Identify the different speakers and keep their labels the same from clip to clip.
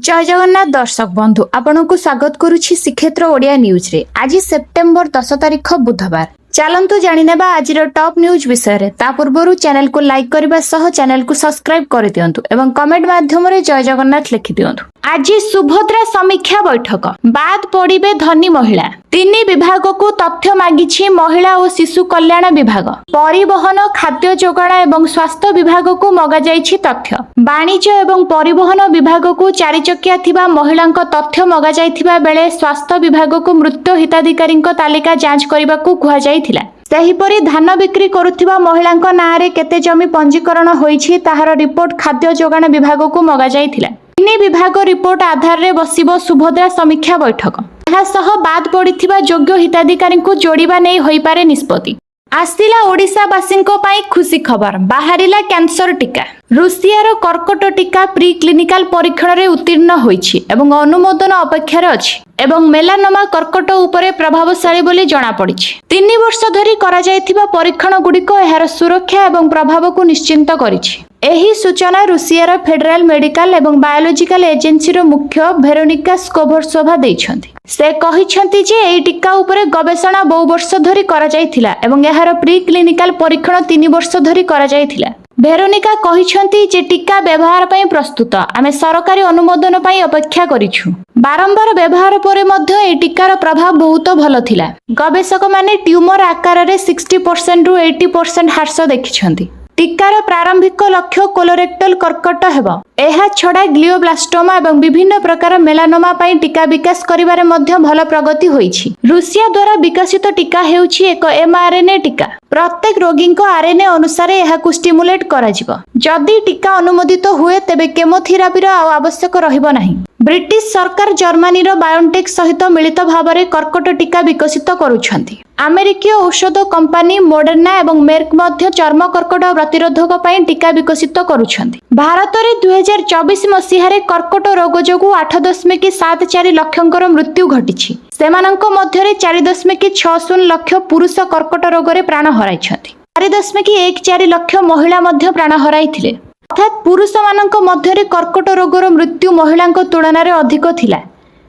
Speaker 1: जय जगन्नाथ दर्शक बंधु आपण को स्वागत करुछि श्रीक्षेत्र ओडिया न्यूज रे। आज सेप्टेम्बर 10 तारिख बुधवार। चलंतु जानिनेबा आज टॉप न्यूज विषय रे। ता पूर्वरु चैनल को लाइक करबा सह चैनल को सब्सक्राइब कर दियंतु एवं कमेंट माध्यम रे जय जगन्नाथ लिखि दियंतु। आज सुभद्रा समीक्षा बैठक बाद पड़िबे धनी महिला। तीन विभाग को तथ्य मागिछि महिला और शिशु कल्याण विभाग। परिवहन खाद्य जोगाण एवं स्वास्थ्य विभाग को मगा जाइछि तथ्य। वाणिज्य एवं परिवहन विभाग को चारि चकिया थिबा महिलांक तथ्य मगा जाइथिबा बेले स्वास्थ्य विभाग को मृत्यु हिताधिकारी तालिका जांच करबाकू कुहा जाइथिला। सेहिपरि धान बिक्री करुथिबा महिलांक नारे केते जमी पंजीकरण होईछि ताहार रिपोर्ट खाद्य जोगाण विभाग को मगा जाइथिला। तीन विभाग रिपोर्ट आधार रे बसिबो सुभद्रा समीक्षा बैठक। ଏହା ସହ ବାଦ ପଡ଼ିଥିବା ଯୋଗ୍ୟ ହିତାଧିକାରୀଙ୍କୁ ଯୋଡ଼ିବା ନେଇ ହୋଇପାରେ ନିଷ୍ପତ୍ତି। ଆସିଲା ଓଡ଼ିଶାବାସୀଙ୍କ ପାଇଁ ଖୁସି ଖବର। ବାହାରିଲା କ୍ୟାନ୍ସର ଟିକା। ରୁଷିଆର କର୍କଟ ଟିକା ପ୍ରି କ୍ଲିନିକାଲ ପରୀକ୍ଷଣରେ ଉତ୍ତୀର୍ଣ୍ଣ ହୋଇଛି ଏବଂ ଅନୁମୋଦନ ଅପେକ୍ଷାରେ ଅଛି ଏବଂ ମେଲାନୋମା କର୍କଟ ଉପରେ ପ୍ରଭାବଶାଳୀ ବୋଲି ଜଣାପଡ଼ିଛି। 3 ବର୍ଷ ଧରି କରାଯାଇଥିବା ପରୀକ୍ଷଣ ଗୁଡ଼ିକ ଏହାର ସୁରକ୍ଷା ଏବଂ ପ୍ରଭାବକୁ ନିଶ୍ଚିନ୍ତ କରିଛି। ଏହି ସୂଚନା ରୁଷିଆର ଫେଡେରାଲ ମେଡିକାଲ ଏବଂ ବାୟୋଲୋଜିକାଲ ଏଜେନ୍ସିର ମୁଖ୍ୟ ଭେରୋନିକା ସ୍କୋଭରସୋଭା ଦେଇଛନ୍ତି। ସେ କହିଛନ୍ତି ଯେ ଏହି ଟିକା ଉପରେ ଗବେଷଣା ବହୁ ବର୍ଷ ଧରି କରାଯାଇଥିଲା ଏବଂ ଏହାର ପ୍ରି କ୍ଲିନିକାଲ ପରୀକ୍ଷଣ 3 ବର୍ଷ ଧରି କରାଯାଇଥିଲା। ଭେରୋନିକା କହିଛନ୍ତି ଯେ ଟିକା ବ୍ୟବହାର ପାଇଁ ପ୍ରସ୍ତୁତ। ଆମେ ସରକାରୀ ଅନୁମୋଦନ ପାଇଁ ଅପେକ୍ଷା କରିଛୁ। ବାରମ୍ବାର ବ୍ୟବହାର ପରେ ମଧ୍ୟ ଏହି ଟିକାର ପ୍ରଭାବ ବହୁତ ଭଲ ଥିଲା। ଗବେଷକମାନେ ଟ୍ୟୁମର ଆକାରରେ 60% ରୁ 80% ହ୍ରାସ ଦେଖିଛନ୍ତି। टीकार प्रारंभिक लक्ष्य कोलोरेक्टल कर्कट हेबो। एहा छडा ग्लियोब्लास्टोमा एवं विभिन्न प्रकार मेलानोमा पई टीका विकास करिवारे मध्य भल प्रगति होईछि। रूसिया द्वारा विकसित टीका हेउछि एक mRNA टीका। प्रत्येक रोगी को आरएनए अनुसार एहाकु स्टिमुलेट कराजिबो। जदि टीका अनुमोदित हुए तेबे केमोथेरापी आवश्यक रहिबो नाही। ब्रिटिश सरकार जर्मनी रो बायोटेक सहित मिलित भावरे कर्कट टीका विकसित करूछंती। अमेरिकीय औषध कंपनी मोडर्ना एवं मेर्क मध्य चर्म कर्कट प्रतिरोधक पई टीका विकसित करूछंती। भारत रे 2024 मसीहारे कर्कट रोग जोगु 8.74 लक्षंकर मृत्यु घटिछि। सेमानंक मध्यरे 4.60 लक्ष पुरुष कर्कट रोग रे प्राण हराइछंती। 4.14 लक्ष महिला मध्य प्राण हराइथिले। अर्थात पुरुष मानक मध्यरे कर्कट रोगर मृत्यु महिलांक तुलना रे अधिक थिला।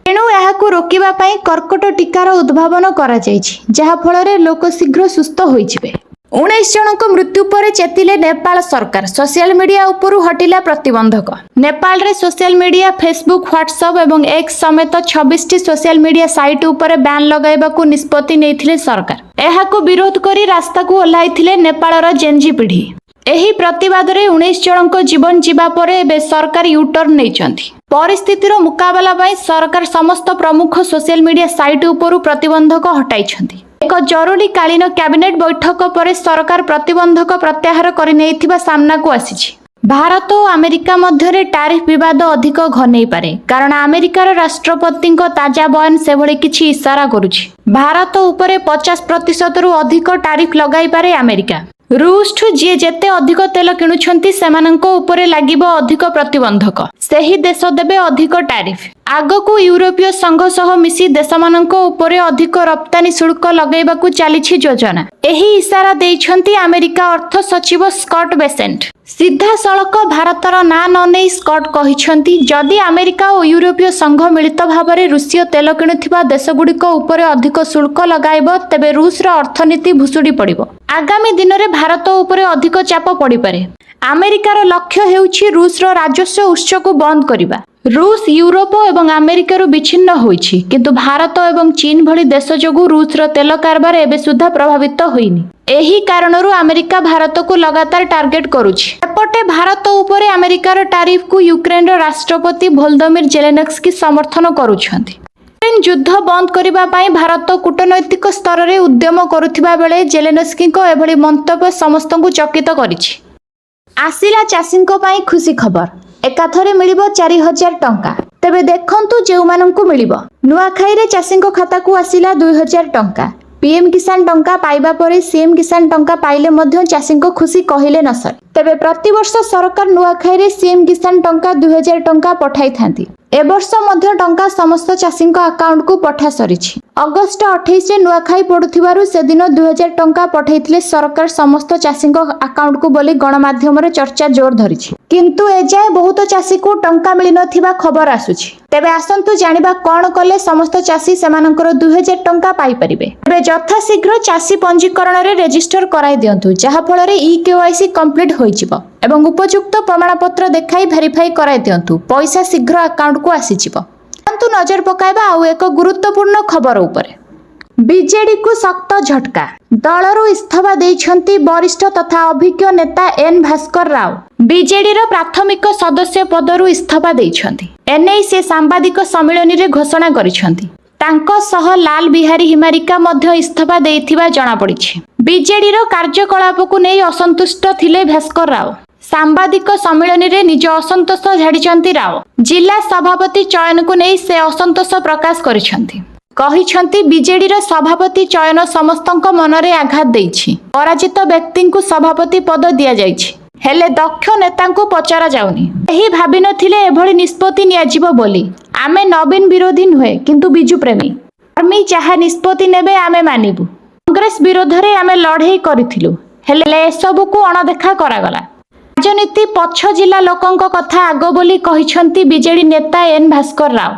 Speaker 1: तेणु एहाकु रोकिबा पई कर्कट टीकार उद्भावन करा जायछि, जहा फଳରେ लोक शीघ्र सुस्थ होइजिबे। 19 जनक मृत्यु पर चेतिले नेपाल सरकार। सोशल मीडिया उपरु हटिला प्रतिबंधक। नेपाल रे सोशल मीडिया फेसबुक व्हाट्सएप एवं एक्स समेत 26 टी सोशल मीडिया साइट उपर बैन लगाइबाकू निष्पत्ति नेइथिले सरकार। एहाकू विरोध करी रास्ता को ओल्हाइथिले नेपालर जेनजी पीढ़ी। एही प्रतिवाद रे 19 जनक जीवन जीवा परे बे सरकार यूटर्न नेइचंती। परिस्थितिर मुकाबला पई सरकार समस्त प्रमुख सोशल मीडिया साइट उपरु प्रतिबंधक हटाइछंती। एक जरूरी कालीन कैबिनेट बैठक पर सरकार प्रतिबंधक प्रत्याहार करि नेइथिबा सामना को आसीछि। भारत और अमेरिका मध्यरे टैरिफ विवाद अधिक घनै पारे, कारण अमेरिकार राष्ट्रपति ताजा बयान से भली किछि इशारा करुछि। भारत उपरे 50% रु अधिक टैरिफ लगाई पारे अमेरिका। रूस ठु जे जेते अधिक तेल किणुछंती सेमानंको उपरे लागिबो अधिक प्रतिबंधक। सेही देश देबे अधिक टैरिफ। आगकू यूरोपीय संघ सह मिसी देशमानंको उपरे अधिक रप्तानी शुल्क लगैबाकू चालिछि योजना। एही इशारा देइछंती अमेरिका अर्थ सचिव स्कॉट बेसेंट। सीधा सड़क भारतर ना न नै स्कॉट कहिछंती जदि अमेरिका और यूरोपीय संघ मिलित भावरे रूसीय तेल किणुथिबा देशगुड़िक उपरे अधिक शुल्क लगाइबो तेबे रूस रो अर्थनीति भुसुडी पड़िबो। आगामी दिन रे भारत उपरे अधिक चाप पड़ी पारे। अमेरिकार लक्ष्य हेउछि रूस रो राजस्व उत्स को बंद करिबा। रूस यूरोप एवं अमेरिका विच्छिन्न होइछि, किंतु भारत एवं चीन भली देश जोगु रूस रो तेल कारबार एबे सुद्धा प्रभावित होइनी। एही कारणरू अमेरिका भारत को लगातार टार्गेट करूछि। एपटे भारत उपरे अमेरिकार टैरिफ को यूक्रेन रो राष्ट्रपति वोलोदिमिर जेलेन्स्की समर्थन करूछंती। यूक्रेन युद्ध बंद करिबा पई भारत कूटनैतिक स्तर रे उद्यम करुथिबा बेले जेलेन्स्की को एभली मंतव्य समस्तଙ୍କୁ चकित करिछि। आसिला चाषींको पई खुशी खबर। एकाथरे मिलिबो 4000 टंका। तेबे देखंतु जेउमानंकु मिलिबो। नुआखाई रे चाषींको खाता को आसिला 2000 टंका। पीएम किसान टंका पाइबा परे सीएम किसान टंका पाइले मध्य चाषींको खुशी कहिले न सरे। तेबे प्रतिवर्ष सरकार नुआखाई सीएम किसान टंका 2000 टंका पठाई थांती। ए वर्ष मध्य टंका समस्त चाषी अकाउंट को पठा सरीछि। अगस्ट 28 नुआखाई पड़ुथिबारु से दिन 2000 टंका पठाइथिले सरकार समस्त चाषी अकाउंट को बोली गणमाध्यम रे चर्चा जोर धरिछि। किंतु एजाए बहुत चाषी को टंका मिली नथिबा खबर आसुछि। तेबे आसंतु जानिबा कोन कले समस्त चाषी सेमानकर 2000 टंका पाई परिबे। तेबे यथा शीघ्र चाषी पंजीकरण रे रजिस्टर कराई दियंतु, जहा फल रे ई-केवाईसी कंप्लीट होई जिवो एवं उपयुक्त प्रमाण पत्र देखाई वेरीफाई कराई दियंतु। पैसा शीघ्र अकाउंट को आसी जिवो। परंतु नजर पकाइबा आउ एक गुरुत्वपूर्ण खबर उपरे। बीजेडी को सख्त झटका। दलरू इस्तीफा देइछंती वरिष्ठ तथा अभिज्ञ नेता एन भास्कर राव। बीजेडी रो प्राथमिक सदस्य पदरू इस्तीफा देइछंती। एनै से सांबादिक सम्मेलन रे घोषणा करिछंती। तांको सह लाल बिहारी हिमारिका मध्य इस्तीफा देइथिबा जणा पड़िछि। बीजेडी रो कार्यकलाप को नै असंतुष्ट थिले भास्कर राव। सांबादिक सम्मेलन रे निज असंतोष झाड़िछंती राव। जिला सभापति चयन को नै से असंतोष प्रकाश करिछंती। कहिछंती बीजेडी रो सभापति चयन समस्तक मन रे आघात देइछि। पराजित व्यक्ति को सभापति पद दिया जाइछि, हेले दक्ष नेता को पचरा जाउनी। एही भाबी नथिले एभଳି निष्पत्ति नियाजिबो बोली। आमे नवीन विरोधी नुहे किंतु बिजु प्रेमी। आर्मी चाहा निष्पत्ति नेबे आमे मानिबु। कांग्रेस विरोध रे आमे लढेई करिथिलु, हेले एसबु को अणदेखा करागला। राजनीति पक्ष जिला लोकंक कथा आगो बोली कहिछंती बीजेडी नेता एन भास्कर राव।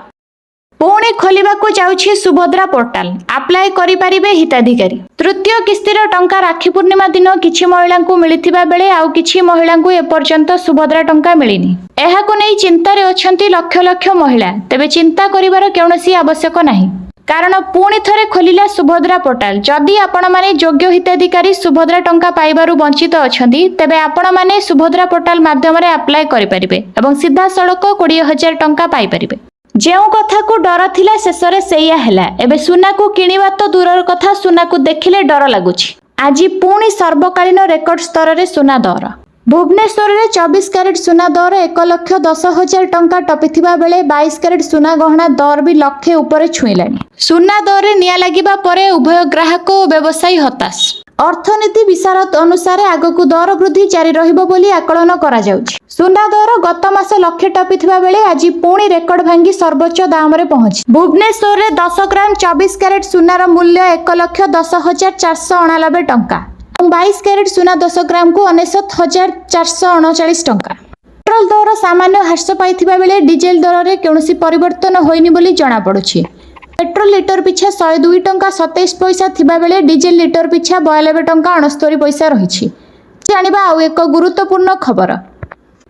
Speaker 1: पुणे खोलिबाकू जाउछि सुभद्रा पोर्टाल। अप्लाई करि परिबे हिताधिकारी। तृतीय किस्तीर टंका राखी पूर्णिमा दिन किछि महिलांकू को मिलिथिबा बेले आउ किछि महिलांकू को एपर्यंत सुभद्रा टंका मिलिनी। एहाकू नै चिंता रे अछंती लक्ष लक्ष महिला। तेबे चिंता करिवार कौनसी आवश्यक नाही, कारण पुणी थरे खोलिला सुभद्रा पोर्टाल। जदि आपण माने योग्य हिताधिकारी सुभद्रा टंका पाइबारु वंचित अछंती, तेबे आपण माने सुभद्रा पोर्टाल माध्यम रे अप्लाई करि परिबे एवं सीधा सड़क 20,000 टंका पाई परिबे। जेउ कथा को डर थिला शेषरे सेया हैला। एबे सुना को किनिबा तो दूरर कथा, सुना को देखिले डर लागुछि। आज पुणी सर्वकालीन रेकर्ड स्तर रे सुना दर। भुवनेश्वर रे 24 कैरेट सुना दर 1,10,000 टंका टपिथिबा बेले 22 कैरेट सुना गहना दर भी लक्षे ऊपर छुईलानी। सुना दर रे निया लागिबा परे उभय ग्राहक और व्यवसायी हताश। अर्थनीति विशारद अनुसार आगकू दर वृद्धि जारी रहिबो बोली आकलन करा जाउछि। सुना दर गत मास लक्षे टपिथिबा बेले आज पुणी रेकर्ड भांगी सर्वोच्च दाम रे पहुंची। भुवनेश्वर रे 10 ग्राम 24 कैरेट सुनार मूल्य 1,10,499 टंका। 22 कैरेट सुना 10 ग्राम को 69,439 टंका। पेट्रोल दर सामान्य ह्रास पाइथिबा बेले डीजेल दर रे कौनसी परिवर्तन होइनी बोली जणा पड़ुछि। पेट्रोल लिटर पिछा 102 टंका 27 पैसा थिबा बेले डीजेल लिटर पिछा 92 टंका 69 पैसा रहिछि। जानिबा आउ एक गुरुत्वपूर्ण खबर।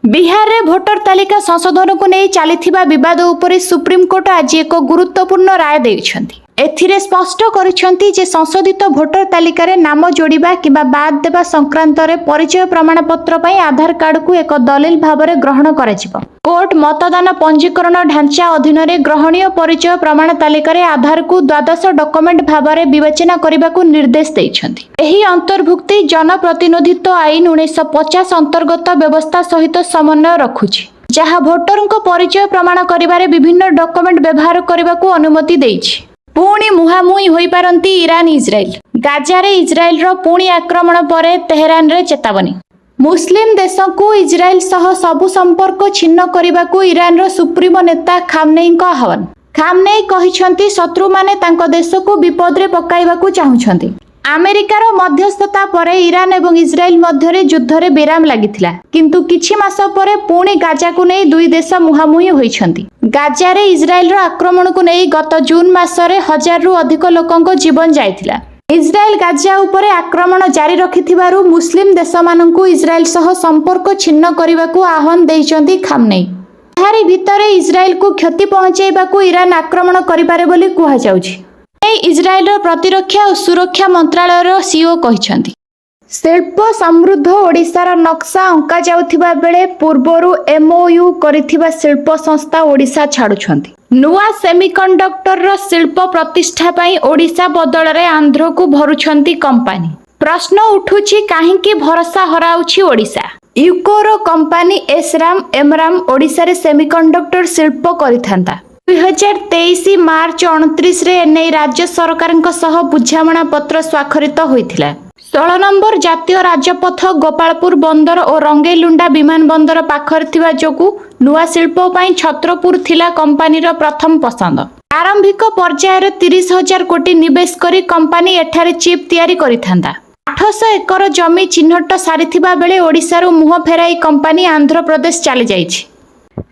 Speaker 1: बिहार रे भोटर तालिका संशोधन को नहीं चलीथिबा विवाद उपरे सुप्रीम कोर्ट आज एक गुरुत्वपूर्ण राय देइछंती। एथिरे स्पष्ट करिछंती जे संशोधित भोटर तालिका रे नाम जोड़िबा किबा बाद देबा संक्रांत रे परिचय प्रमाण पत्र पई आधार कार्ड को एक दलिल भाव रे ग्रहण कराजिबो। कोर्ट मतदान पंजीकरण ढांचा अधीन रे ग्रहणीय परिचय प्रमाण तालिका रे आधार को 12 डॉक्यूमेंट भाव रे विवेचना करिबाकू निर्देश देइछंती। एही अंतर्भुक्ति जनप्रतिनिधित्व आईन 1950 अंतर्गत व्यवस्था सहित समन्वय रखुछि, जहा भोटरଙ୍କ परिचय प्रमाण करिबारे विभिन्न डॉक्यूमेंट व्यवहार करिबाकू अनुमति देइछि। पुणी मुहामुही होई पारंती ईरान इजराइल। गाजा रे इजराइल रो पुणी आक्रमण परे तेहरान रे चेतावनी। मुस्लिम देश को इजराइल सह सबु संपर्क छिन्न करिबाकू ईरान रो सुप्रीमो नेता खामनेई को आह्वान। खामनेई कहिछंती शत्रु माने तांको देश को विपद रे पकाइबाकू चाहुछंती। अमेरिकार मध्यस्थता परे ईरान एवं इजराइल मध्य युद्ध रे विराम लागिथिला, किंतु किछि मास परे पुणी गाजा को नै दुई देश मुहामुही होइछंती। गाजा रे इजराइल रो आक्रमण को नै गत जून मास रे 1000 रु अधिक लोकंको जीवन जाइथिला। इजराइल गाजा उपरे आक्रमण जारी रखिथिबारु मुस्लिम देशमानंकु इजराइल सह संपर्क छिन्न करिबाकू आह्वान देइछंती खामनेई। एहारी भितरे इजराइल को क्षति पहुंचाइबाकू ईरान आक्रमण करिपारे बोली कुहा जाउछि। इजराइल प्रतिरक्षा और सुरक्षा मंत्रालय सीओ कहिछंती। शिल्प समृद्ध ओडिशार नक्शा अंका जाउथिबा बेले पूर्वरु एमओयू करिथिबा शिल्प संस्था ओडिशा छाडुछंती। नुआ सेमीकंडक्टर रो शिल्प प्रतिष्ठा पई ओडिशा बदल रे आंध्र को भरुछंती कंपनी। प्रश्न उठुछि काहेकि भरोसा हराउछि ओडिशा। यूकोरो कंपनी एसराम एमराम ओडिशा रे सेमीकंडक्टर शिल्प करिथांता। 2023 मार्च 29 रे एनै राज्य सरकारଙ୍କ सह बुझामणा पत्र स्वाक्षरित होइथिला। 16 नंबर जातीय राजपथ गोपालपुर बंदर और रंगेलुंडा विमान बंदर पाखर थिबा जोगु नुआ शिल्प पई छत्रपुर थिला कंपानीर प्रथम पसंद। आरंभिक पर्यायर 30,000 कोटी निवेश करी कंपानी एठारे चिप तैयारी करिथांदा। 800 एकर जमी चिन्हट सारिथिबा बेले ओडिशारू मुह फेराई कंपानी आंध्र प्रदेश चली जाइछि।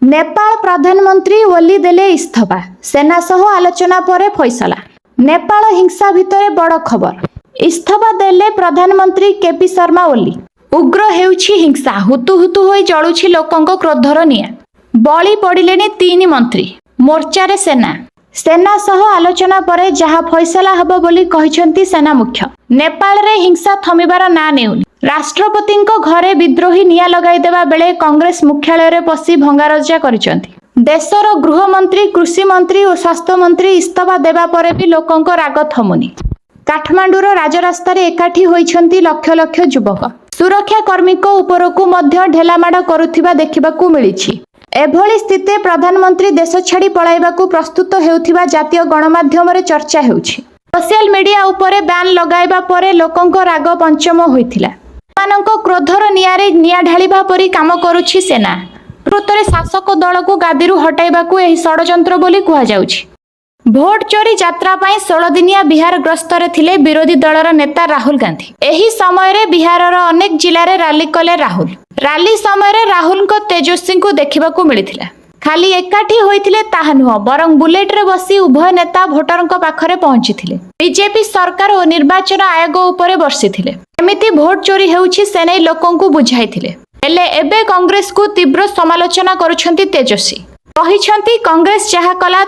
Speaker 1: नेपाल प्रधानमंत्री ओली देले इस्तफा, सेना सह आलोचना परे फैसला। नेपाल हिंसा भितरे बड़ खबर, इस्तफा देले प्रधानमंत्री केपी शर्मा ओली। उग्र हेउछि हिंसा, हुतु हुतु होई जळुछि लोकंक क्रोधर निया। बळी पड़िलेनि 3 मंत्री, मोर्चारे सेना। सेना सह आलोचना परे जहा फैसला हब बोली कहिसंती सेना मुख्य। नेपाल रे हिंसा थमिबार ना नेउनि। राष्ट्रपतिंको घरे विद्रोही निया लगाई देबा बेले कांग्रेस मुख्यालय रे पसी भंगारजा करिसंती। देशर गृह मंत्री, कृषि मंत्री और स्वास्थ्य मंत्री इस्तफा देबा परे भी लोकंक राग थमुनी। काठमांडूर राजरास्ता रे एकाठी होइछंती लक्ष लक्ष युवक। सुरक्षा कर्मीको उपरकू मध्य ढेलामाड करुथिबा देखिबाकू मिलिछि। एभली स्थिति प्रधानमंत्री देश छाड़ी पळाइबाकू प्रस्तुत हेउथिबा जातीय गणमाध्यम रे चर्चा हेउछि। सोशल मीडिया उपरे बैन लगाइबा परे लोकंक राग पंचम होइथिला। मानक क्रोधर नियारे निया ढालिबा परी काम करुछि सेना। प्रकृତରେ शासक दल को गादीरू हटाइबाकू एही षडयंत्र बोली कुहा जाउछि। भोट चोरी यात्रा पाई 16 दिनिया बिहार ग्रस्तर थिले विरोधी दलर नेता राहुल गांधी। एही समय रे बिहारर अनेक जिल्ला रे रैली कले राहुल। रैली समय रे राहुल को तेजस्वी को देखिबाकू मिलिथिला। खाली एकाठी होइथिले ताहा नुह, बरं बुलेट रे बसी उभय नेता भोटरଙ୍କ पाखरे पहुंचिथिले। बीजेपी सरकार और निर्वाचन आयोग उपरे बर्षिथिले। एमिति भोट चोरी हेउछि सेनै लोकंकु बुझाइथिले। हेले एबे कांग्रेस को तीव्र समालोचना करुछंती तेजस्वी। कहिछंती कांग्रेस जहा कला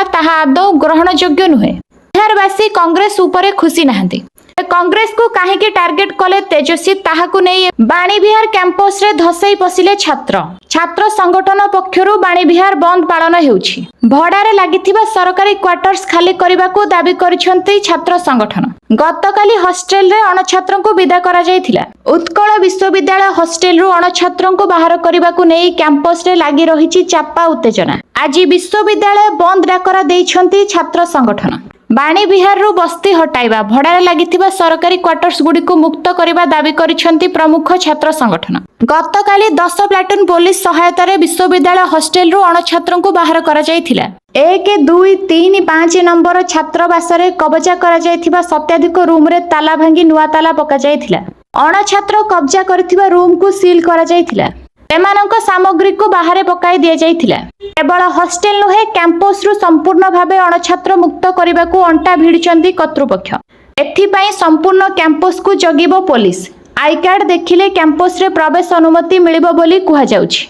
Speaker 1: ताहा आदौ ग्रहण योग्य नुहे। बिहारवासी कांग्रेस उपरे खुशी नाहंती। कांग्रेस को काहेकि टार्गेट कले तेजस्वी ताहाकू नै बाणी विहार कैंपस रे धसई पसिले छात्र संगठन पक्षरु बाणी विहार बंद पालन हेउछि। भड़ारे लागिथिबा सरकारी क्वार्टर्स खाली करिबाकू दाबी करिसंती छात्र संगठन। गतकाली हॉस्टेल रे अणछात्रंकू विदा करा जायथिला। उत्कल विश्वविद्यालय हॉस्टेल रु अणछात्रंकू बाहर करिबाकू नै कैंपस रे लागि रहिछि चापा उत्तेजना। आज विश्वविद्यालय बंद डाकरा देइछंती छात्र संगठन। बाणी विहार रु बस्ती हटाइबा, भड़ारे लागिथिबा सरकारी क्वार्टर्स गुडी को मुक्त करिबा दाबी करिसंती प्रमुख छात्र संगठन। गतकाली 10 प्लाटून पुलिस सहायता रे विश्वविद्यालय हॉस्टेल रु अणछात्रंकू बाहर करा जायथिला। 1, 2, 3, 5 नंबर छात्रावास रे कब्जा करा जायथिबा शताधिक रूम रे ताला भांगी नुआ ताला पका जायथिला। अणछात्र कब्जा करथिबा रूम को सील करा जायथिला। एमानक सामग्री को बाहर पकाई दिया जायथिला। केवल हॉस्टेल नुहे, कैंपस रु संपूर्ण भावे अणछात्र मुक्त करबाकू अंटा भिड़िचंती कर्तृपक्ष। एथिपाई संपूर्ण कैंपस को जगिबो पुलिस। आई कार्ड देखिले कैंपस रे प्रवेश अनुमति मिलिबो बोली कुहा जाउछि।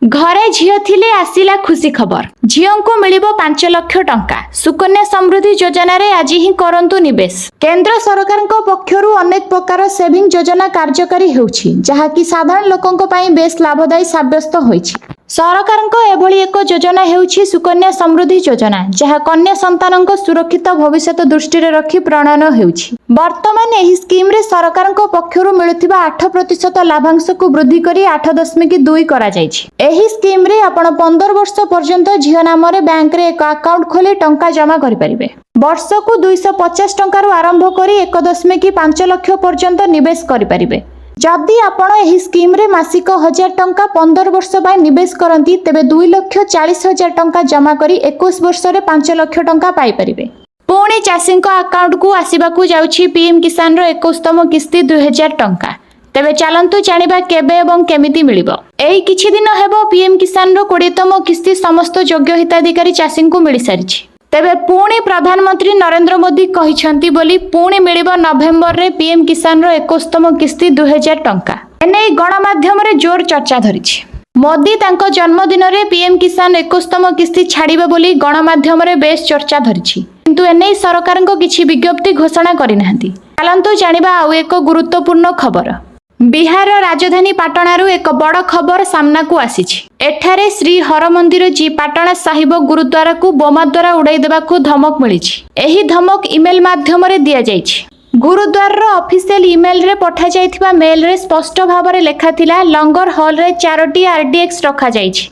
Speaker 1: घरे झियो थिले आसिला खुशी खबर। झियों को मिलिबो 5 लाख टंका। सुकन्या समृद्धि योजना रे आज ही करंतु निवेश। केंद्र सरकार पक्षरु अनेक प्रकार सेविंग योजना कार्यकारी हेउछि, जहा कि साधारण लोकंक पई बेस लाभदायी साब्यस्त होइछि। सरकारଙ୍କ एभली एक योजना हेउछि सुकन्या समृद्धि योजना, जहा कन्या संतानଙ୍କ सुरक्षित भविष्य दृष्टि रे रखी प्रणयन हेउछि। वर्तमान एही स्कीम रे सरकारଙ୍କ पक्षरु मिलुथिबा 8% लाभांश को वृद्धि करी 8.2 करा जाइछि। एही स्कीम रे आपण 15 वर्ष पर्यंत झियो नाम रे बैंक रे एक अकाउंट खोली टंका जमा करि परिबे। वर्ष को 250 टंका रु आरंभ करी 1.5 लाख पर्यंत निवेश करि परिबे। जदि आपण एही स्कीम रे मासिक 1000 टंका 15 वर्ष बाय निवेश करंती, तेबे 2,40,000 टंका जमा करी 21 वर्ष रे 5 लाख टंका पाई परिबे। पुणी चाषी अकाउंट को आसीबाकू जाउछि पीएम किसान रो 21तम किस्ती 2000 टंका। तेबे चलंतु जानिबा केबे एवं केमिति मिलिबो। एही किछि दिन हेबो पीएम किसान रो 20तम किस्ती समस्त योग्य हिताधिकारी चाषी को मिलि सारिछि। तेबे पुणी प्रधानमंत्री नरेंद्र मोदी कहिसंती बोली पुणी मिलिबो नवेम्बर रे पीएम किसान रो 21तम किस्ती 2000 टंका। एनै गणमाध्यम रे जोर चर्चा धरिछि। मोदी तांको जन्मदिन रे पीएम किसान 21तम किस्ती छाड़िबे बोली गणमाध्यम रे बेस चर्चा धरिछि, किंतु एनै सरकारको किछि विज्ञप्ति घोषणा करिनाहांती। चलंतु जानिबा आउ एक गुरुत्वपूर्ण खबर। बिहार राजधानी पाटणारू एक बड़ खबर सामना को आसीछि। एठारे श्री हरमंदिर जी पाटणा साहिब गुरुद्वारा को बोमा द्वारा उड़ाई देबाकू धमक मिलिछि। एही धमक इमेल माध्यम रे दिया जाइछि। गुरुद्वार ऑफिशियल ईमेल रे पठा जाइथिबा मेल रे स्पष्ट भाव रे लेखा थिला लंगर हॉल रे 4टी आरडीएक्स रखा जाइछि।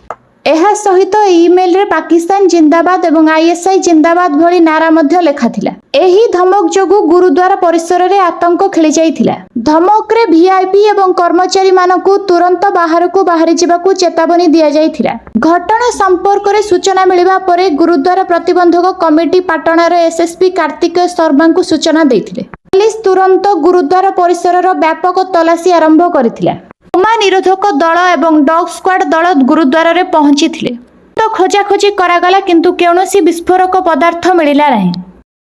Speaker 1: ଏହା ସହିତ ଇମେଲ ରେ ପାକିସ୍ତାନ ଜିନ୍ଦାବାଦ ଏବଂ ଆଇଏସଆଇ ଜିନ୍ଦାବାଦ ଭଳି ନାରା ମଧ୍ୟ ଲେଖାଥିଲା। ଏହି ଧମକ ଯୋଗୁଁ ଗୁରୁଦ୍ୱାର ପରିସରରେ ଆତଙ୍କ ଖେଳି ଯାଇଥିଲା। ଧମକରେ ଭିଆଇପି ଏବଂ କର୍ମଚାରୀ ମାନଙ୍କୁ ତୁରନ୍ତ ବାହାରକୁ ବାହାରି ଯିବାକୁ ଚେତାବନୀ ଦିଆଯାଇଥିଲା। ଘଟଣା ସମ୍ପର୍କରେ ସୂଚନା ମିଳିବା ପରେ ଗୁରୁଦ୍ୱାର ପ୍ରତିବନ୍ଧକ କମିଟି ପାଟଣାର ଏସଏସପି କାର୍ତ୍ତିକେୟ ଶର୍ମାଙ୍କୁ ସୂଚନା ଦେଇଥିଲେ। ପୁଲିସ ତୁରନ୍ତ ଗୁରୁଦ୍ୱାର ପରିସରର ବ୍ୟାପକ ତଲାସି ଆରମ୍ଭ କରିଥିଲା। ବୋମା ନିରୋଧକ ଦଳ ଏବଂ ଡଗ୍ ସ୍କ୍ୱାଡ୍ ଦଳ ଗୁରୁଦ୍ୱାରରେ ପହଞ୍ଚିଥିଲେ। ଖୋଜାଖୋଜି କରାଗଲା କିନ୍ତୁ କୌଣସି ବିସ୍ଫୋରକ ପଦାର୍ଥ ମିଳିଲା ନାହିଁ।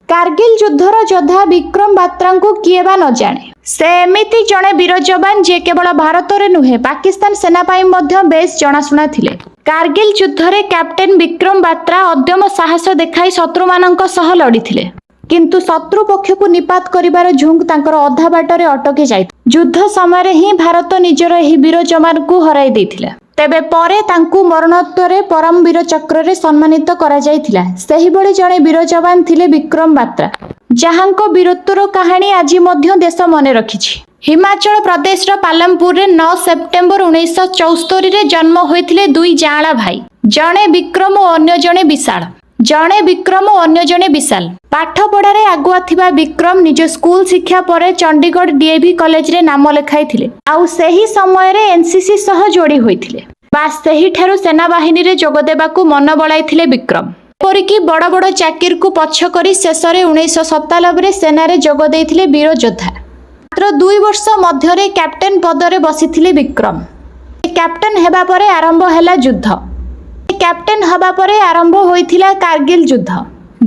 Speaker 1: କାର୍ଗିଲ ଯୁଦ୍ଧର ଯୋଦ୍ଧା ବିକ୍ରମ ବାତ୍ରାଙ୍କୁ କିଏ ବା ନ ଜାଣେ। ସେ ଏମିତି ଜଣେ ବୀର ଯବାନ ଯିଏ କେବଳ ଭାରତରେ ନୁହେଁ ପାକିସ୍ତାନ ସେନା ପାଇଁ ମଧ୍ୟ ବେଶ୍ ଜଣାଶୁଣା ଥିଲେ। କାର୍ଗିଲ ଯୁଦ୍ଧରେ କ୍ୟାପ୍ଟେନ ବିକ୍ରମ ବାତ୍ରା ଅଦ୍ୟମ ସାହସ ଦେଖାଇ ଶତ୍ରୁମାନଙ୍କ ସହ ଲଢିଥିଲେ। କିନ୍ତୁ ଶତ୍ରୁ ପକ୍ଷକୁ ନିପାତ କରିବାର ଝୁଙ୍କ ତାଙ୍କର ଅଧା ବାଟରେ ଅଟକି ଯାଇଥିଲା। ଯୁଦ୍ଧ ସମୟରେ ହିଁ ଭାରତ ନିଜର ଏହି ବୀର ଯବାନଙ୍କୁ ହରାଇ ଦେଇଥିଲା। ତେବେ ପରେ ତାଙ୍କୁ ମରଣୋତ୍ତରରେ ପରମବୀର ଚକ୍ରରେ ସମ୍ମାନିତ କରାଯାଇଥିଲା। ସେହିଭଳି ଜଣେ ବୀର ଯବାନ ଥିଲେ ବିକ୍ରମ ବାତ୍ରା, ଯାହାଙ୍କ ବୀରତ୍ୱର କାହାଣୀ ଆଜି ମଧ୍ୟ ଦେଶ ମନେ ରଖିଛି। ହିମାଚଳ ପ୍ରଦେଶର ପାଲମପୁରରେ 9 ସେପ୍ଟେମ୍ବର 1974ରେ ଜନ୍ମ ହୋଇଥିଲେ ଦୁଇ ଯାଆଁଳା ଭାଇ, ଜଣେ ବିକ୍ରମ ଓ ଅନ୍ୟ ଜଣେ ବିଶାଳ। ପାଠ ପଢ଼ାରେ ଆଗୁଆ ଥିବା ବିକ୍ରମ ନିଜ ସ୍କୁଲ ଶିକ୍ଷା ପରେ ଚଣ୍ଡିଗଡ଼ ଡିଏଭି କଲେଜରେ ନାମ ଲେଖାଇଥିଲେ। ଆଉ ସେହି ସମୟରେ ଏନସିସି ସହ ଯୋଡ଼ି ହୋଇଥିଲେ। ବାସ୍ ସେହିଠାରୁ ସେନାବାହିନୀରେ ଯୋଗ ଦେବାକୁ ମନ ବଳାଇଥିଲେ ବିକ୍ରମ। ଏପରିକି ବଡ଼ ବଡ଼ ଚାକିରିକୁ ପଛ କରି ଶେଷରେ 1997ରେ ସେନାରେ ଯୋଗ ଦେଇଥିଲେ ବୀର ଯୋଦ୍ଧା। ମାତ୍ର 2 ବର୍ଷ ମଧ୍ୟରେ କ୍ୟାପ୍ଟେନ ପଦରେ ବସିଥିଲେ ବିକ୍ରମ। କ୍ୟାପ୍ଟେନ ହେବା ପରେ ଆରମ୍ଭ ହେଲା ଯୁଦ୍ଧ। କ୍ୟାପ୍ଟେନ ହେବା ପରେ ଆରମ୍ଭ ହୋଇଥିଲା କାର୍ଗିଲ ଯୁଦ୍ଧ।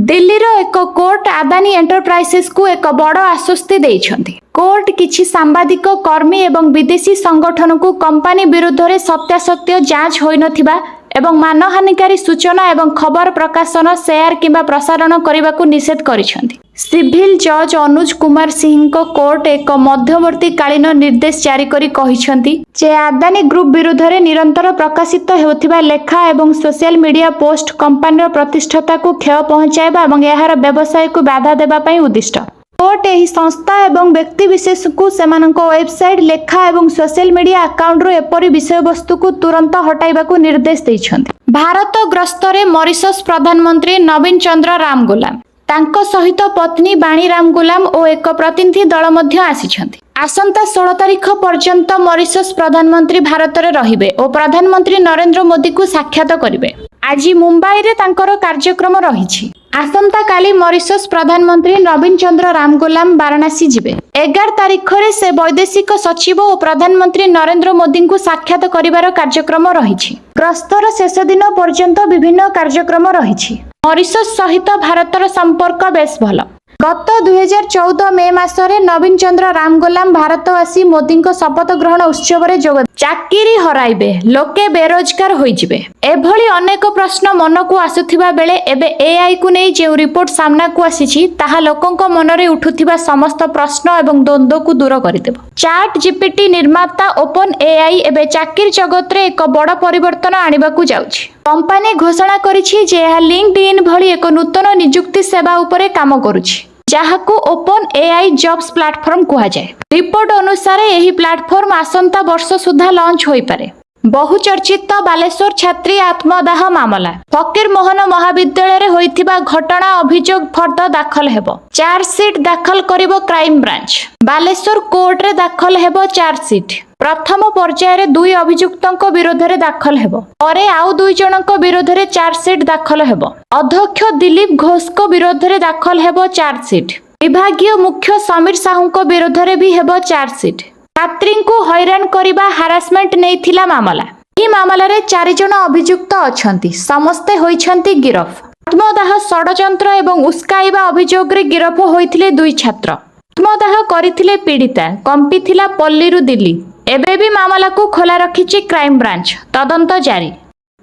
Speaker 1: ଦିଲ୍ଲୀର ଏକ କୋର୍ଟ ଆଦାନୀ ଏଣ୍ଟରପ୍ରାଇଜେସକୁ ଏକ ବଡ଼ ଆଶ୍ୱସ୍ତି ଦେଇଛନ୍ତି। କୋର୍ଟ କିଛି ସାମ୍ବାଦିକ କର୍ମୀ ଏବଂ ବିଦେଶୀ ସଂଗଠନକୁ କମ୍ପାନୀ ବିରୁଦ୍ଧରେ ସତ୍ୟାସତ୍ୟ ଯାଞ୍ଚ ହୋଇନଥିବା ଏବଂ ମାନହାନିକାରୀ ସୂଚନା ଏବଂ ଖବର ପ୍ରକାଶନ, ସେୟାର କିମ୍ବା ପ୍ରସାରଣ କରିବାକୁ ନିଷେଧ କରିଛନ୍ତି। ସିଭିଲ ଜଜ୍ ଅନୁଜ କୁମାର ସିଂଙ୍କ କୋର୍ଟ ଏକ ମଧ୍ୟବର୍ତ୍ତୀକାଳୀନ ନିର୍ଦ୍ଦେଶ ଜାରି କରି କହିଛନ୍ତି ଯେ ଆଦାନୀ ଗ୍ରୁପ ବିରୁଦ୍ଧରେ ନିରନ୍ତର ପ୍ରକାଶିତ ହେଉଥିବା ଲେଖା ଏବଂ ସୋସିଆଲ ମିଡିଆ ପୋଷ୍ଟ କମ୍ପାନୀର ପ୍ରତିଷ୍ଠତାକୁ କ୍ଷୟ ପହଞ୍ଚାଇବା ଏବଂ ଏହାର ବ୍ୟବସାୟକୁ ବାଧା ଦେବା ପାଇଁ ଉଦ୍ଦିଷ୍ଟ। କୋର୍ଟ ଏହି ସଂସ୍ଥା ଏବଂ ବ୍ୟକ୍ତିବିଶେଷଙ୍କୁ ସେମାନଙ୍କ ୱେବସାଇଟ୍, ଲେଖା ଏବଂ ସୋସିଆଲ ମିଡିଆ ଆକାଉଣ୍ଟରୁ ଏପରି ବିଷୟବସ୍ତୁକୁ ତୁରନ୍ତ ହଟାଇବାକୁ ନିର୍ଦ୍ଦେଶ ଦେଇଛନ୍ତି। ଭାରତ ଗସ୍ତରେ ମରିସସ୍ ପ୍ରଧାନମନ୍ତ୍ରୀ ନବୀନ ଚନ୍ଦ୍ର ରାମଗୁଲାମ, ତାଙ୍କ ସହିତ ପତ୍ନୀ ବାଣୀ ରାମଗୁଲାମ ଓ ଏକ ପ୍ରତିନିଧି ଦଳ ମଧ୍ୟ ଆସିଛନ୍ତି। ଆସନ୍ତା 16 ତାରିଖ ପର୍ଯ୍ୟନ୍ତ ମରିସସ୍ ପ୍ରଧାନମନ୍ତ୍ରୀ ଭାରତରେ ରହିବେ ଓ ପ୍ରଧାନମନ୍ତ୍ରୀ ନରେନ୍ଦ୍ର ମୋଦିଙ୍କୁ ସାକ୍ଷାତ କରିବେ। ଆଜି ମୁମ୍ବାଇରେ ତାଙ୍କର କାର୍ଯ୍ୟକ୍ରମ ରହିଛି। ଆସନ୍ତାକାଲି ମରିସସ୍ ପ୍ରଧାନମନ୍ତ୍ରୀ ନବୀନ ଚନ୍ଦ୍ର ରାମଗୁଲାମ ବାରାଣାସୀ ଯିବେ। 11 ତାରିଖରେ ସେ ବୈଦେଶିକ ସଚିବ ଓ ପ୍ରଧାନମନ୍ତ୍ରୀ ନରେନ୍ଦ୍ର ମୋଦିଙ୍କୁ ସାକ୍ଷାତ କରିବାର କାର୍ଯ୍ୟକ୍ରମ ରହିଛି। ଗସ୍ତର ଶେଷ ଦିନ ପର୍ଯ୍ୟନ୍ତ ବିଭିନ୍ନ କାର୍ଯ୍ୟକ୍ରମ ରହିଛି। ମରିସସ୍ ସହିତ ଭାରତର ସମ୍ପର୍କ ବେଶ୍ ଭଲ। ଗତ 2014 ମେ ମାସରେ ନବୀନ ଚନ୍ଦ୍ର ରାମଗୁଲାମ ଭାରତ ଆସି ମୋଦିଙ୍କ ଶପଥ ଗ୍ରହଣ ଉତ୍ସବରେ ଯୋଗ ଚାକିରି ହରାଇବେ, ଲୋକେ ବେରୋଜଗାର ହୋଇଯିବେ, ଏଭଳି ଅନେକ ପ୍ରଶ୍ନ ମନକୁ ଆସୁଥିବା ବେଳେ ଏବେ ଏଆଇକୁ ନେଇ ଯେଉଁ ରିପୋର୍ଟ ସାମ୍ନାକୁ ଆସିଛି ତାହା ଲୋକଙ୍କ ମନରେ ଉଠୁଥିବା ସମସ୍ତ ପ୍ରଶ୍ନ ଏବଂ ଦ୍ୱନ୍ଦ୍ୱକୁ ଦୂର କରିଦେବ। ଚାଟ୍ ଜିପିଟି ନିର୍ମାତା ଓପନ ଏଆଇ ଏବେ ଚାକିରି ଜଗତରେ ଏକ ବଡ଼ ପରିବର୍ତ୍ତନ ଆଣିବାକୁ ଯାଉଛି। କମ୍ପାନୀ ଘୋଷଣା କରିଛି ଯେ ଏହା ଲିଙ୍କଡଇନ୍ ଭଳି ଏକ ନୂତନ ନିଯୁକ୍ତି ସେବା ଉପରେ କାମ କରୁଛି, ଯାହାକୁ ଓପନ ଏଆଇ ଜବ୍ସ ପ୍ଲାଟଫର୍ମ କୁହାଯାଏ। ରିପୋର୍ଟ ଅନୁସାରେ ଏହି ପ୍ଲାଟଫର୍ମ ଆସନ୍ତା ବର୍ଷ ସୁଦ୍ଧା ଲଞ୍ଚ ହୋଇପାରେ। ବହୁଚର୍ଚ୍ଚିତ ବାଲେଶ୍ୱର ଛାତ୍ରୀ ଆତ୍ମଦାହ ମାମଲା। ଫକୀର ମୋହନ ମହାବିଦ୍ୟାଳୟରେ ହୋଇଥିବା ଘଟଣା ଅଭିଯୋଗ ଫର୍ଦ୍ଦ ଦାଖଲ ହେବ। ଚାର୍ଜସିଟ୍ ଦାଖଲ କରିବ କ୍ରାଇମବ୍ରାଞ୍ଚ। ବାଲେଶ୍ୱର କୋର୍ଟରେ ଦାଖଲ ହେବ ଚାର୍ଜସିଟ୍। ପ୍ରଥମ ପର୍ଯ୍ୟାୟରେ 2 ଅଭିଯୁକ୍ତଙ୍କ ବିରୋଧରେ ଦାଖଲ ହେବ। ପରେ ଆଉ 2 ଜଣଙ୍କ ବିରୋଧରେ ଚାର୍ଜସିଟ୍ ଦାଖଲ ହେବ। ଅଧ୍ୟକ୍ଷ ଦିଲ୍ଲୀପ ଘୋଷଙ୍କ ବିରୋଧରେ ଦାଖଲ ହେବ ଚାର୍ଜସିଟ୍। ବିଭାଗୀୟ ମୁଖ୍ୟ ସମୀର ସାହୁଙ୍କ ବିରୋଧରେ ବି ହେବ ଚାର୍ଜସିଟ୍। ଛାତ୍ରୀଙ୍କୁ ହଇରାଣ କରିବା ହାରାସମେଣ୍ଟ ନେଇଥିଲା ମାମଲା। ଏହି ମାମଲାରେ 4 ଜଣ ଅଭିଯୁକ୍ତ ଅଛନ୍ତି। ସମସ୍ତେ ହୋଇଛନ୍ତି ଗିରଫ। ଆତ୍ମଦାହ ଷଡ଼ଯନ୍ତ୍ର ଏବଂ ଉସ୍କାଇବା ଅଭିଯୋଗରେ ଗିରଫ ହୋଇଥିଲେ 2 ଛାତ୍ର। ଆତ୍ମଦାହ କରିଥିଲେ ପୀଡ଼ିତା, କମ୍ପିଥିଲା ପଲ୍ଲୀରୁ ଦିଲ୍ଲୀ। ଏବେ ବି ମାମଲାକୁ ଖୋଲା ରଖିଛି କ୍ରାଇମବ୍ରାଞ୍ଚ। ତଦନ୍ତ ଜାରି।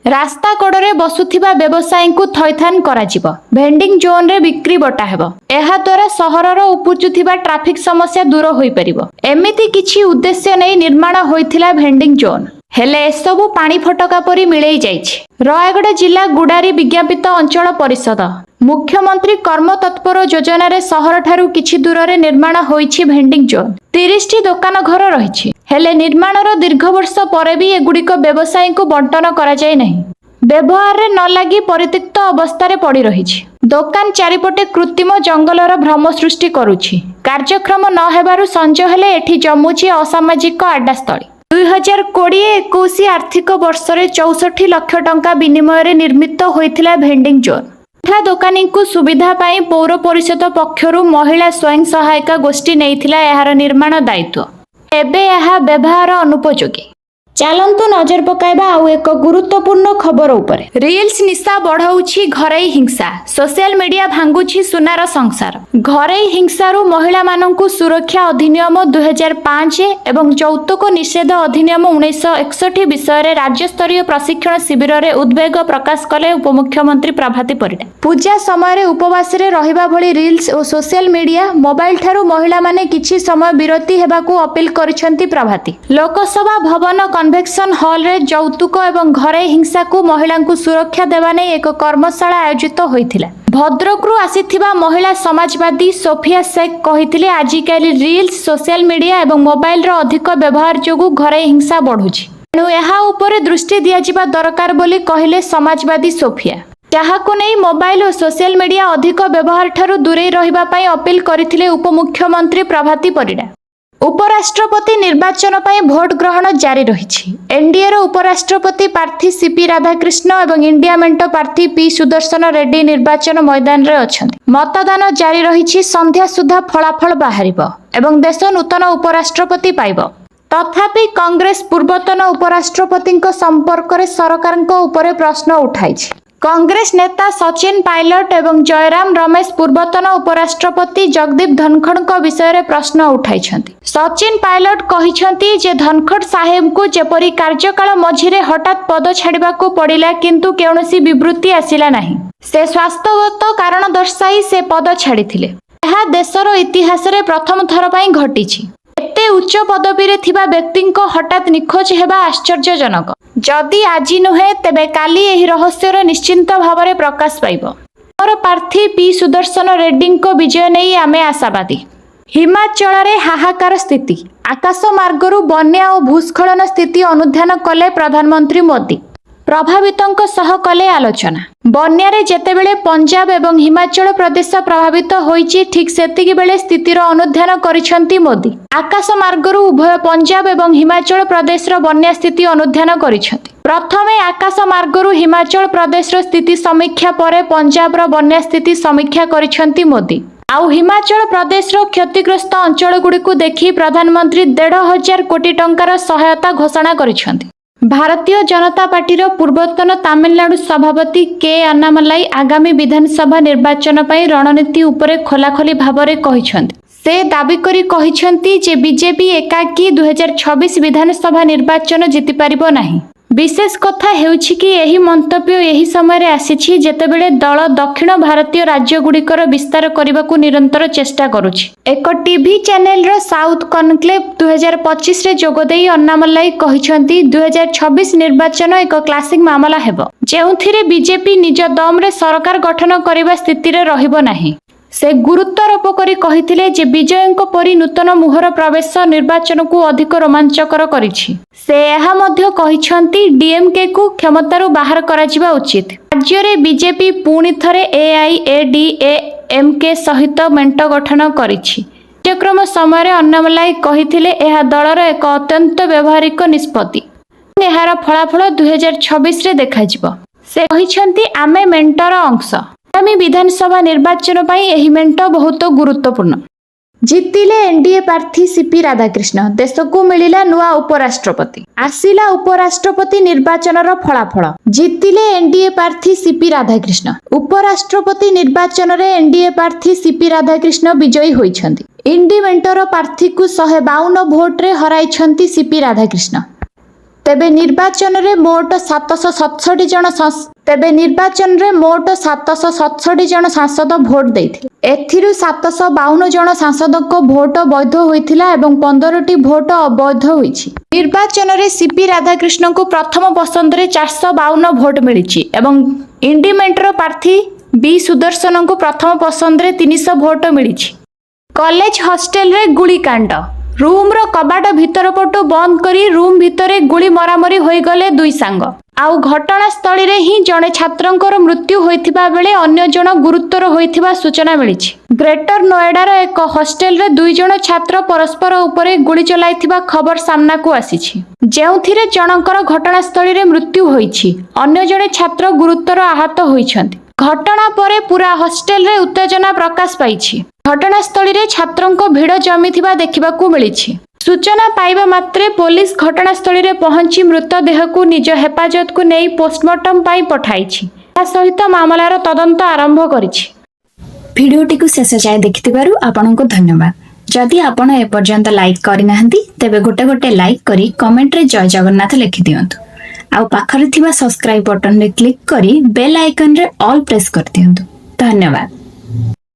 Speaker 1: ରାସ୍ତା କଡ଼ରେ ବସୁଥିବା ବ୍ୟବସାୟୀଙ୍କୁ ଥଇଥାନ କରାଯିବ। ଭେଣ୍ଡିଂ ଜୋନ୍ରେ ବିକ୍ରି ବଟା ହେବ। ଏହାଦ୍ୱାରା ସହରର ଉପୁଜୁଥିବା ଟ୍ରାଫିକ୍ ସମସ୍ୟା ଦୂର ହୋଇପାରିବ। ଏମିତି କିଛି ଉଦ୍ଦେଶ୍ୟ ନେଇ ନିର୍ମାଣ ହୋଇଥିଲା ଭେଣ୍ଡିଂ ଜୋନ୍। ହେଲେ ଏସବୁ ପାଣି ଫଟକା ପରି ମିଳେଇ ଯାଇଛି। ରାୟଗଡ଼ା ଜିଲ୍ଲା ଗୁଡ଼ାରୀ ବିଜ୍ଞାପିତ ଅଞ୍ଚଳ ପରିଷଦ ମୁଖ୍ୟମନ୍ତ୍ରୀ କର୍ମତତ୍ପର ଯୋଜନାରେ ସହରଠାରୁ କିଛି ଦୂରରେ ନିର୍ମାଣ ହୋଇଛି ଭେଣ୍ଡିଂ ଜୋନ୍। 30ଟି ଦୋକାନ ଘର ରହିଛି। ହେଲେ ନିର୍ମାଣର ଦୀର୍ଘ ବର୍ଷ ପରେ ବି ଏଗୁଡ଼ିକ ବ୍ୟବସାୟୀଙ୍କୁ ବଣ୍ଟନ କରାଯାଇ ନାହିଁ। व्यवहार रे न लगी परित्यक्त अवस्था पड़ी रही। दोकान चारिपटे कृत्रिम जंगलर भ्रम सृष्टि करुछि। कार्यक्रम न हेबारु संज हेले एठी जमुछि असामाजिक आड्डास्थली। 2020-21 आर्थिक वर्ष रे 64 लाख टंका विनिमय निर्मित होइथिला भेंडिंग जोन। मिठा दोकानी को सुविधा पाई पौर परिषद पक्षरु महिला स्वयं सहायिका गोष्ठी नेइथिला एहार निर्माण दायित्व। एबे यह व्यवहार अनुपयोगी। चलंतु नजर पकाइबा आउ एक गुरुत्वपूर्ण खबर उपरे। रील्स निशा बढ़ाउछि घरेई हिंसा। सोशल मीडिया भांगुछि सुनार संसार। घरेई हिंसारु महिला मानंकु सुरक्षा अधिनियम 2005 एवं यौतुक निषेध अधिनियम 1961 विषय रे राज्य स्तरीय प्रशिक्षण शिविर रे उद्वेग प्रकाश कले उपमुख्यमंत्री प्रभाती परिडा। पूजा समय रे उपवास रे रहिबा भली रील्स और सोशल मीडिया मोबाइल ठारू महिला माने किछि समय विरति हेबाकू अपील करिसेंती प्रभाती। लोकसभा भवन कन्वेक्शन हॉल रे यौतुक एवं घरे हिंसा को महिला को सुरक्षा देवा नहीं एक कर्मशाला आयोजित होइथिला। भद्रकरू आसीथिबा महिला समाजवादी सोफिया शेख कहिथिले आजिकाली रील्स सोशल मीडिया एवं मोबाइल रो अधिक व्यवहार जोगु घरे हिंसा बढ़ुछि। एणु एहा उपरे दृष्टि दियाजिबा दरकार बोली कहिले समाजवादी सोफिया। जहाको नहीं मोबाइल और सोशल मीडिया अधिक व्यवहार ठारू दूरे रहिबा पई अपील करिथिले उपमुख्यमंत्री प्रभाती परिडा। उपराष्ट्रपति निर्वाचन पर भोट ग्रहण जारी रही। एनडीए रो उपराष्ट्रपति प्रार्थी सीपी राधाकृष्ण और इंडिया मेंटो प्रार्थी पी सुदर्शन रेड्डी निर्वाचन मैदान रे अछंती। मतदान जारी रही। संध्या सुधा फलाफल बाहरिबो एवं देश नूतन उपराष्ट्रपति पाइब। तथापि कांग्रेस पूर्वतन उपराष्ट्रपति संपर्क में सरकार उपरे प्रश्न उठाई। कांग्रेस नेता सचिन पायलट एवं जयराम रमेश पूर्वतन उपराष्ट्रपति जगदीप धनखड़ विषय रे प्रश्न उठाई। सचिन पायलट कहिसेंती जे धनखड़ साहेब को जेपरी कार्यकाल मझिरे हठात पद छाड़िबा को पड़िला किंतु केउनसी विवृत्ति आसिला नाही। से स्वास्थ्यगत कारण दर्शाई से पद छाड़िथिले। एहा देशर इतिहास रे प्रथम थर पई घटिछि। एते उच्च पदवी रे थिबा व्यक्ति को हठात निखोज हेबा आश्चर्यजनक। जदि आज नुहे तेबे काली एही रहस्यर निश्चिंत भाव में प्रकाश पाइब। मोर प्रार्थी पी सुदर्शन रेड्डी को विजय नहीं आमे आशावादी। हिमाचल रे हाहाकार स्थिति। आकाश मार्गरू बन्या और भूस्खलन स्थिति अनुध्यान कले प्रधानमंत्री मोदी। प्रभावितों सह कले आलोचना। बन्यारे जेतेबेले पंजाब एवं हिमाचल प्रदेश प्रभावित होईची ठीक सेतिकी बेले स्थितिर अनुध्यान करिसेंती मोदी। आकाश मार्गरू उभय पंजाब एवं हिमाचल प्रदेश रो बन्या स्थिति अनुध्यान करिसेंती। प्रथमे आकाश मार्गरू हिमाचल प्रदेश रो स्थिति समीक्षा परे पंजाब रो बन्या स्थिति समीक्षा करिसेंती मोदी। आउ हिमाचल प्रदेश रो क्षतिग्रस्त अंचल गुड़िकु देखि प्रधानमंत्री 1,500 कोटी टंकार सहायता घोषणा करिसेंती। भारतीय जनता पार्टी रो पूर्वतन तमिलनाडु सभापति के अन्नामलाई आगामी विधानसभा निर्वाचन पई रणनीति उपरे खोलाखोली भाबरे कहिसेंती। से दाबी करी कहिसेंती जे बीजेपी एकाकी 2026 विधानसभा निर्वाचन जीति पारिबो नाही। विशेष कथा हेउछि कि एही मंतव्य एही समय रे आसीछि जेतेबेले दल दक्षिण भारतीय राज्य गुड़िकर विस्तार करबाकू निरंतर चेष्टा करुछि। एक टीवी चैनल रो साउथ कनक्लेव 2025 रे जोगदेई अन्नामलाई कहिसेंती 2026 निर्वाचन एक क्लासिक मामला हेबो जेउथिरे बीजेपी निज दम रे सरकार गठन करबा स्थिति रे रहिबो नाही। से गुरुत्वारोप करी कहिथिले जे विजयଙ୍କ परि नूतन मुहर प्रवेश निर्वाचन को अधिक रोमांचकर करिछि। से एहा मध्य कहिसेंती डीएमके को क्षमतारू बाहर करा जिबा उचित। राज्य रे बीजेपी पुणी थरे एआईएडीएमके सहित मेंट गठन करिछि। कार्यक्रम समय अन्नामलाई कहिथिले एहा दलर एक अत्यंत व्यवहारिक निष्पत्ति। एहार फलाफल 2026 रे देखा जिवो। से कहिसेंती आमे मेंटर अंश। आगामी विधानसभा निर्वाचन पाई एही मेंट बहुत गुरुत्वपूर्ण। जितिले एनडीए प्रार्थी सीपी राधाकृष्ण। देश को मिलिला नुआ उपराष्ट्रपति। आसिला उपराष्ट्रपति निर्वाचन फलाफल। जितिले एनडीए प्रार्थी सीपी राधाकृष्ण। उपराष्ट्रपति निर्वाचन रे एनडीए प्रार्थी सीपी राधाकृष्ण विजयी होइछन्ति। इंडी मेंटर प्रार्थी को 152 भोट रे हराइछन्ति सीपी राधाकृष्ण। तेबे निर्वाचन रे मोट 767 जन सांसद भोट देथिले। एथिरु 752 जन सांसद को भोट वैध होइथिला एवं 15टी भोट अवैध होइछि। निर्वाचन रे सीपी राधाकृष्ण को प्रथम पसंद रे 452 भोट मिलिछि एवं इंडिमेंटर प्रार्थी बी सुदर्शन को प्रथम पसंद रे 300 भोट मिलिछि। कॉलेज हॉस्टल रे गुलिकांड। ରୁମ୍ର କବାଟ ଭିତର ପଟୁ ବନ୍ଦ କରି ରୁମ୍ ଭିତରେ ଗୁଳି ମରାମରି ହୋଇଗଲେ ଦୁଇ ସାଙ୍ଗ। ଆଉ ଘଟଣାସ୍ଥଳୀରେ ହିଁ ଜଣେ ଛାତ୍ରଙ୍କର ମୃତ୍ୟୁ ହୋଇଥିବା ବେଳେ ଅନ୍ୟ ଜଣ ଗୁରୁତର ହୋଇଥିବା ସୂଚନା ମିଳିଛି। ଗ୍ରେଟର ନୋଏଡାର ଏକ ହଷ୍ଟେଲରେ 2 ଜଣ ଛାତ୍ର ପରସ୍ପର ଉପରେ ଗୁଳି ଚଳାଇଥିବା ଖବର ସାମ୍ନାକୁ ଆସିଛି, ଯେଉଁଥିରେ ଜଣଙ୍କର ଘଟଣାସ୍ଥଳୀରେ ମୃତ୍ୟୁ ହୋଇଛି, ଅନ୍ୟ ଜଣେ ଛାତ୍ର ଗୁରୁତର ଆହତ ହୋଇଛନ୍ତି। ଘଟଣା ପରେ ପୁରା ହଷ୍ଟେଲରେ ଉତ୍ତେଜନା ପ୍ରକାଶ ପାଇଛି। ଘଟଣାସ୍ଥଳୀରେ ଛାତ୍ରଙ୍କ ଭିଡ଼ ଜମିଥିବା ଦେଖିବାକୁ ମିଳିଛି। ସୂଚନା ପାଇବା ମାତ୍ରେ ପୋଲିସ ଘଟଣାସ୍ଥଳୀରେ ପହଞ୍ଚି ମୃତଦେହକୁ ନିଜ ହେଫାଜତକୁ ନେଇ ପୋଷ୍ଟମର୍ଟମ ପାଇଁ ପଠାଇଛି। ଏହା ସହିତ ମାମଲାର ତଦନ୍ତ ଆରମ୍ଭ କରିଛି।
Speaker 2: ଭିଡ଼ିଓଟିକୁ ଶେଷ ଯାଏ ଦେଖିଥିବାରୁ ଆପଣଙ୍କୁ ଧନ୍ୟବାଦ। ଯଦି ଆପଣ ଏପର୍ଯ୍ୟନ୍ତ ଲାଇକ୍ କରିନାହାନ୍ତି ତେବେ ଗୋଟେ ଲାଇକ୍ କରି କମେଣ୍ଟରେ ଜୟ ଜଗନ୍ନାଥ ଲେଖିଦିଅନ୍ତୁ। ଆଉ ପାଖରେ ଥିବା ସବସ୍କ୍ରାଇବ୍ ବଟନରେ କ୍ଲିକ୍ କରି ବେଲ୍ ଆଇକନରେ ଅଲ୍ ପ୍ରେସ୍ କରିଦିଅନ୍ତୁ। ଧନ୍ୟବାଦ।